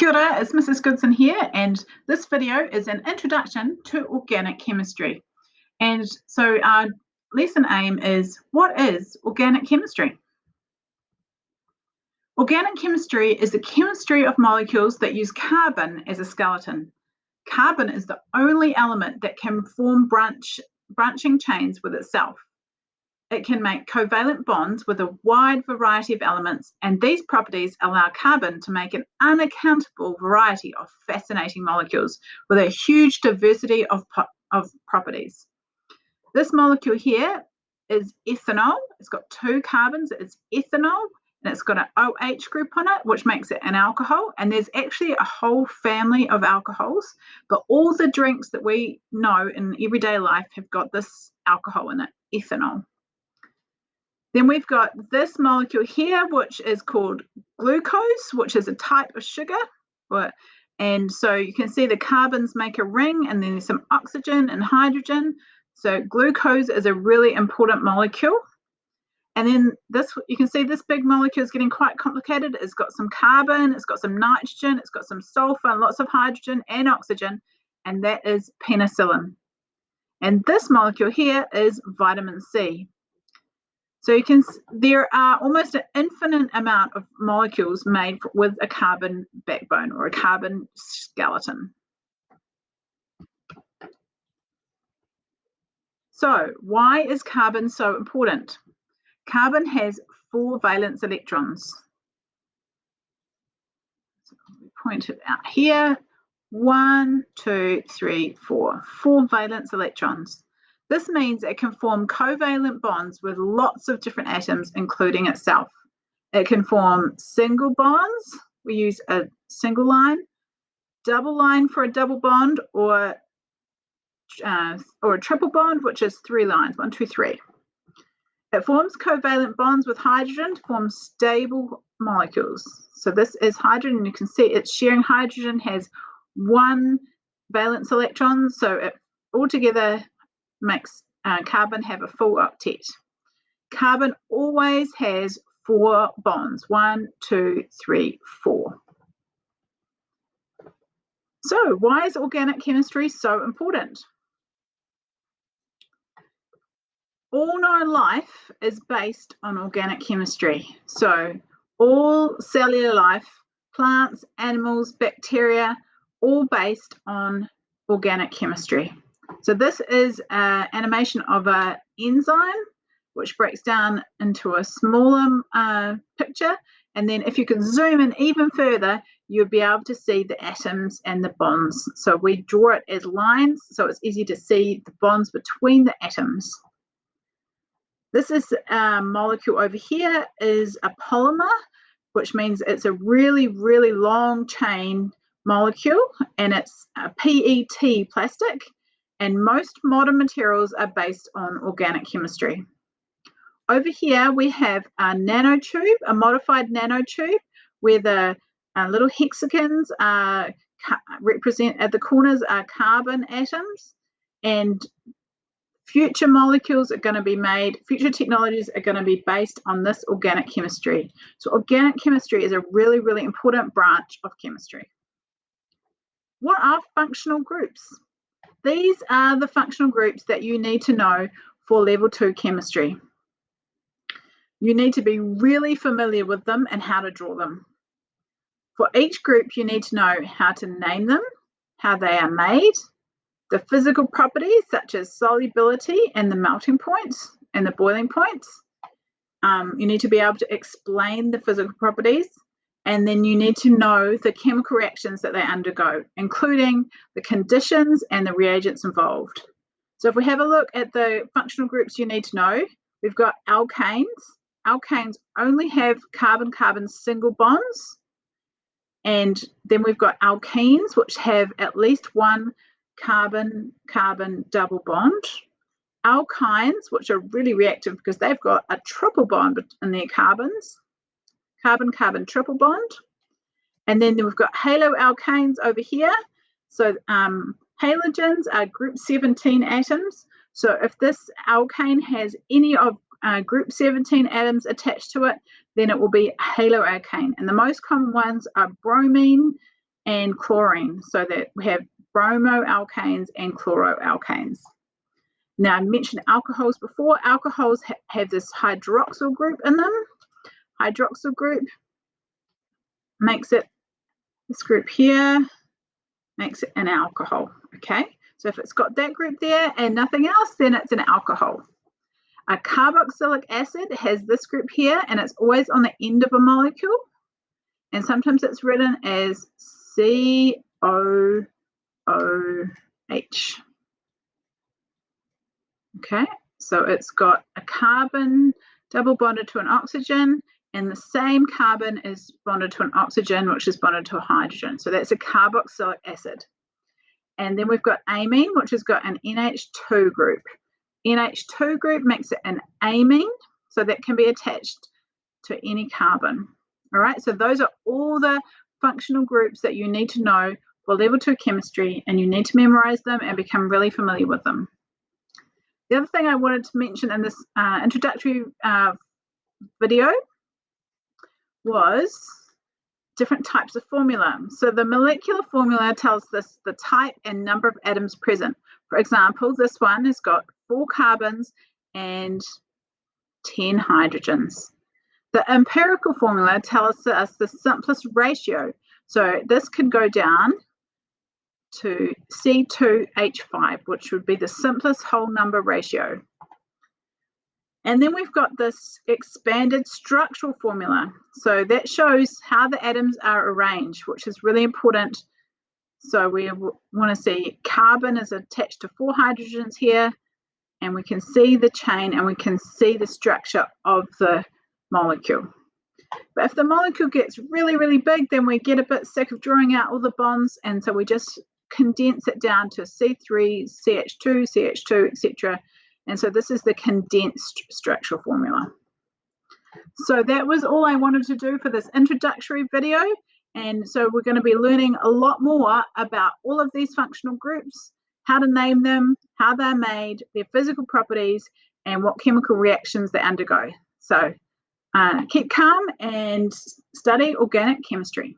Kia ora, it's Mrs. Goodson here, and this video is an introduction to organic chemistry. And so our lesson aim is, what is organic chemistry? Organic chemistry is the chemistry of molecules that use carbon as a skeleton. Carbon is the only element that can form branching chains with itself. It can make covalent bonds with a wide variety of elements, and these properties allow carbon to make an unaccountable variety of fascinating molecules with a huge diversity of properties. This molecule here is ethanol. It's got two carbons. It's ethanol, and it's got an OH group on it, which makes it an alcohol. And there's actually a whole family of alcohols, but all the drinks that we know in everyday life have got this alcohol in it, ethanol. Then we've got this molecule here, which is called glucose, which is a type of sugar. And so you can see the carbons make a ring, and then there's some oxygen and hydrogen. So glucose is a really important molecule. And then you can see this big molecule is getting quite complicated. It's got some carbon, it's got some nitrogen, it's got some sulfur, and lots of hydrogen and oxygen, and that is penicillin. And this molecule here is vitamin C. So there are almost an infinite amount of molecules made with a carbon backbone or a carbon skeleton. So why is carbon so important? Carbon has 4 valence electrons. So we point it out here. 1, 2, 3, 4. 4 valence electrons. This means it can form covalent bonds with lots of different atoms, including itself. It can form single bonds. We use a single line, double line for a double bond, or a triple bond, which is 3 lines, 1, 2, 3. It forms covalent bonds with hydrogen to form stable molecules. So this is hydrogen, and you can see it's sharing hydrogen has 1 valence electron, so it altogether makes carbon have a full octet. Carbon always has 4 bonds, 1, 2, 3, 4. So why is organic chemistry so important? All known life is based on organic chemistry. So all cellular life, plants, animals, bacteria, all based on organic chemistry. So this is an animation of an enzyme, which breaks down into a smaller picture. And then if you can zoom in even further, you'll be able to see the atoms and the bonds. So we draw it as lines, so it's easy to see the bonds between the atoms. This is a molecule over here is a polymer, which means it's a really, really long chain molecule, and it's a PET plastic. And most modern materials are based on organic chemistry. Over here, we have a nanotube, a modified nanotube, where the little hexagons represent at the corners are carbon atoms, and future molecules are going to be made, future technologies are going to be based on this organic chemistry. So organic chemistry is a really, really important branch of chemistry. What are functional groups? These are the functional groups that you need to know for level 2 chemistry. You need to be really familiar with them and how to draw them. For each group, you need to know how to name them, how they are made, the physical properties such as solubility and the melting points and the boiling points. You need to be able to explain the physical properties, and then you need to know the chemical reactions that they undergo, including the conditions and the reagents involved. So if we have a look at the functional groups you need to know, we've got alkanes. Alkanes only have carbon-carbon single bonds. And then we've got alkenes, which have at least 1 carbon-carbon double bond. Alkynes, which are really reactive because they've got a triple bond in their carbons, carbon-carbon triple bond. And then we've got haloalkanes over here. So halogens are group 17 atoms. So if this alkane has any of group 17 atoms attached to it, then it will be haloalkane. And the most common ones are bromine, and chlorine, so that we have bromoalkanes and chloroalkanes. Now, I mentioned alcohols before. Alcohols have this hydroxyl group in them. Hydroxyl group makes it, this group here, makes it an alcohol, okay? So if it's got that group there and nothing else, then it's an alcohol. A carboxylic acid has this group here, and it's always on the end of a molecule. And sometimes it's written as COOH. Okay, so it's got a carbon double bonded to an oxygen, and the same carbon is bonded to an oxygen, which is bonded to a hydrogen. So that's a carboxylic acid. And then we've got amine, which has got an NH2 group. NH2 group makes it an amine, so that can be attached to any carbon. All right, so those are all the functional groups that you need to know for level 2 chemistry, and you need to memorize them and become really familiar with them. The other thing I wanted to mention in this introductory video was different types of formula. So the molecular formula tells us the type and number of atoms present. For example, this one has got 4 carbons and 10 hydrogens. The empirical formula tells us the simplest ratio. So this could go down to C2H5, which would be the simplest whole number ratio. And then we've got this expanded structural formula. So that shows how the atoms are arranged, which is really important. So we want to see carbon is attached to 4 hydrogens here, and we can see the chain and we can see the structure of the molecule. But if the molecule gets really, really big, then we get a bit sick of drawing out all the bonds, and so we just condense it down to C3, CH2, CH2, etc. And so this is the condensed structural formula. So that was all I wanted to do for this introductory video. And so we're going to be learning a lot more about all of these functional groups, how to name them, how they're made, their physical properties, and what chemical reactions they undergo. So keep calm and study organic chemistry.